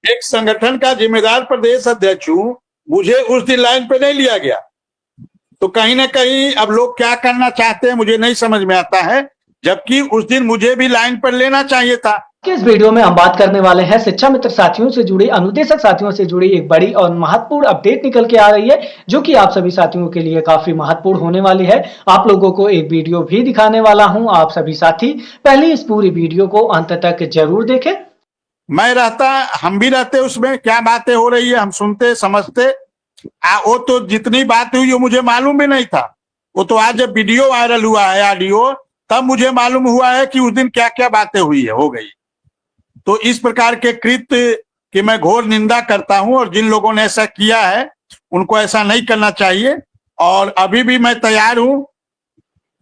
एक संगठन का जिम्मेदार प्रदेश अध्यक्ष हूं, मुझे उस दिन लाइन पे नहीं लिया गया। तो कहीं ना कहीं अब लोग क्या करना चाहते हैं मुझे नहीं समझ में आता है, जबकि उस दिन मुझे भी लाइन पर लेना चाहिए था। इस वीडियो में हम बात करने वाले हैं शिक्षा मित्र साथियों से जुड़ी, अनुदेशक साथियों से जुड़ी एक बड़ी और महत्वपूर्ण अपडेट निकल के आ रही है, जो कि आप सभी साथियों के लिए काफी महत्वपूर्ण होने वाली है। आप लोगों को एक वीडियो भी दिखाने वाला हूं, आप सभी साथी पहले इस पूरी वीडियो को अंत तक जरूर देखें। मैं रहता, हम भी रहते उसमें, क्या बातें हो रही है हम सुनते समझते। वो तो जितनी बात हुई वो मुझे मालूम भी नहीं था। वो तो आज जब वीडियो वायरल हुआ है, ऑडियो, तब मुझे मालूम हुआ है कि उस दिन क्या क्या बातें हुई है, हो गई। तो इस प्रकार के कृत्य की मैं घोर निंदा करता हूं, और जिन लोगों ने ऐसा किया है उनको ऐसा नहीं करना चाहिए। और अभी भी मैं तैयार हूं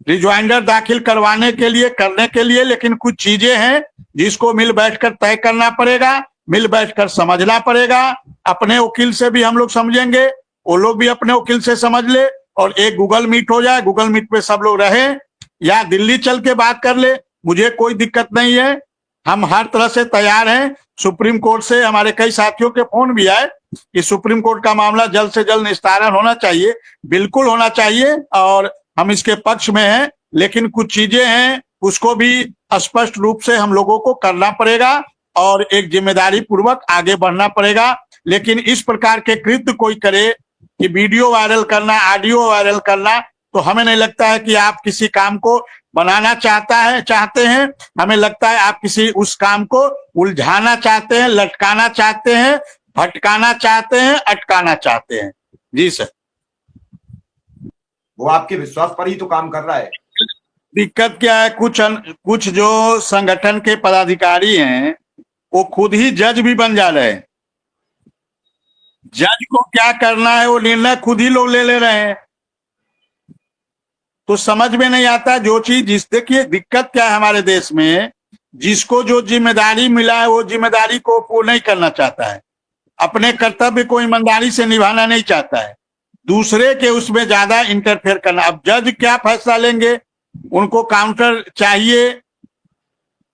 रिज्वाइंडर दाखिल करवाने के लिए, करने के लिए, लेकिन कुछ चीजें हैं जिसको मिल बैठकर तय करना पड़ेगा, मिल बैठकर समझना पड़ेगा। अपने वकील से भी हम लोग समझेंगे, वो लोग भी अपने वकील से समझ ले, और एक गूगल मीट हो जाए, गूगल मीट पे सब लोग रहे, या दिल्ली चल के बात कर ले, मुझे कोई दिक्कत नहीं है। हम हर तरह से तैयार हैं। सुप्रीम कोर्ट से हमारे कई साथियों के फोन भी आए कि सुप्रीम कोर्ट का मामला जल्द से जल्द निस्तारण होना चाहिए। बिल्कुल होना चाहिए, और हम इसके पक्ष में हैं, लेकिन कुछ चीजें हैं उसको भी स्पष्ट रूप से हम लोगों को करना पड़ेगा और एक जिम्मेदारी पूर्वक आगे बढ़ना पड़ेगा। लेकिन इस प्रकार के कृत्य कोई करे कि वीडियो वायरल करना, ऑडियो वायरल करना, तो हमें नहीं लगता है कि आप किसी काम को बनाना चाहते हैं। हमें लगता है आप किसी उस काम को उलझाना चाहते हैं, लटकाना चाहते हैं, भटकाना चाहते हैं, अटकाना चाहते हैं। जी सर। वो आपके विश्वास पर ही तो काम कर रहा है। दिक्कत क्या है, कुछ जो संगठन के पदाधिकारी हैं वो खुद ही जज भी बन जा रहे हैं। जज को क्या करना है वो निर्णय खुद ही लोग ले रहे हैं। तो समझ में नहीं आता जो चीज देखिए दिक्कत क्या है हमारे देश में, जिसको जो जिम्मेदारी मिला है वो जिम्मेदारी को पूर्ण नहीं करना चाहता है, अपने कर्तव्य को ईमानदारी से निभाना नहीं चाहता है, दूसरे के उसमें ज्यादा इंटरफेयर करना। अब जज क्या फैसला लेंगे, उनको काउंटर चाहिए,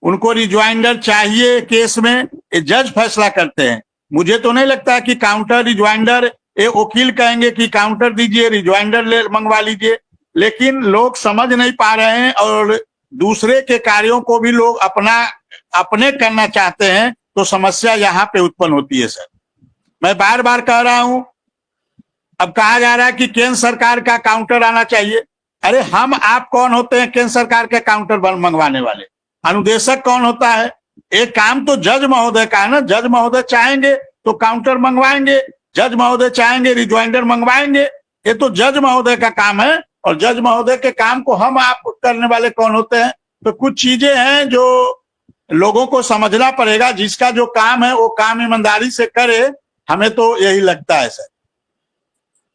उनको रिज्वाइंडर चाहिए केस में, ये जज फैसला करते हैं। मुझे तो नहीं लगता कि काउंटर रिज्वाइंडर, ये वकील कहेंगे कि काउंटर दीजिए, रिज्वाइंडर ले मंगवा लीजिए, लेकिन लोग समझ नहीं पा रहे हैं और दूसरे के कार्यों को भी लोग अपने करना चाहते हैं, तो समस्या यहाँ पे उत्पन्न होती है। सर मैं बार बार कह रहा हूं, अब कहा जा रहा है कि केंद्र सरकार का काउंटर आना चाहिए। अरे हम आप कौन होते हैं केंद्र सरकार के काउंटर मंगवाने वाले? अनुदेशक कौन होता है? एक काम तो जज महोदय का है ना। जज महोदय चाहेंगे तो काउंटर मंगवाएंगे, जज महोदय चाहेंगे रिज्वाइंडर मंगवाएंगे, ये तो जज महोदय का काम है। और जज महोदय के काम को हम आप करने वाले कौन होते हैं? तो कुछ चीजें हैं जो लोगों को समझना पड़ेगा। जिसका जो काम है वो काम ईमानदारी से करे, हमें तो यही लगता है। सर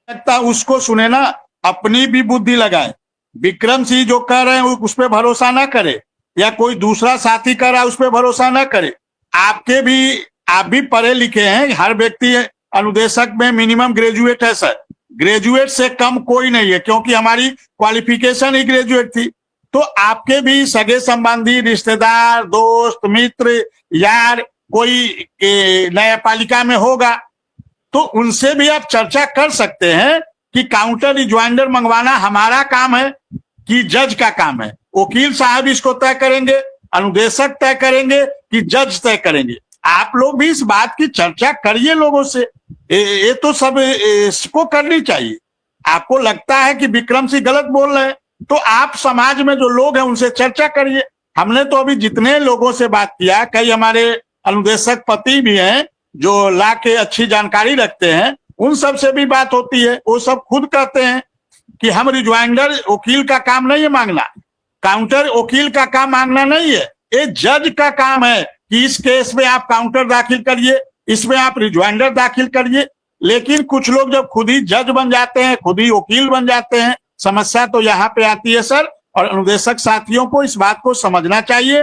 लगता उसको सुने ना, अपनी भी बुद्धि लगाए। विक्रम सिंह जो कह रहे हैं उस पर भरोसा ना करे, या कोई दूसरा साथी कर रहा है उस पर भरोसा ना करे। आप भी पढ़े लिखे हैं, हर व्यक्ति अनुदेशक में मिनिमम ग्रेजुएट है। सर ग्रेजुएट से कम कोई नहीं है, क्योंकि हमारी क्वालिफिकेशन ही ग्रेजुएट थी। तो आपके भी सगे संबंधी, रिश्तेदार, दोस्त, मित्र, यार कोई न्यायपालिका में होगा, तो उनसे भी आप चर्चा कर सकते हैं कि काउंटर रिज्वाइंडर मंगवाना हमारा काम है कि जज का काम है। वकील साहब इसको तय करेंगे, अनुदेशक तय करेंगे कि जज तय करेंगे। आप लोग भी इस बात की चर्चा करिए लोगों से। ये तो सब इसको करनी चाहिए। आपको लगता है कि विक्रम सिंह गलत बोल रहे हैं, तो आप समाज में जो लोग हैं उनसे चर्चा करिए। हमने तो अभी जितने लोगों से बात किया, कई हमारे अनुदेशक पति भी हैं जो ला के अच्छी जानकारी रखते हैं, उन सब से भी बात होती है। वो सब खुद कहते हैं कि हम रिज्वाइंडर वकील का काम नहीं है मांगना, काउंटर वकील का काम मांगना नहीं है, ये जज का काम है कि इस केस में आप काउंटर दाखिल करिए, इसमें आप रिज्वाइंडर दाखिल करिए। लेकिन कुछ लोग जब खुद ही जज बन जाते हैं, खुद ही वकील बन जाते हैं, समस्या तो यहाँ पे आती है। सर और अनुदेशक साथियों को इस बात को समझना चाहिए।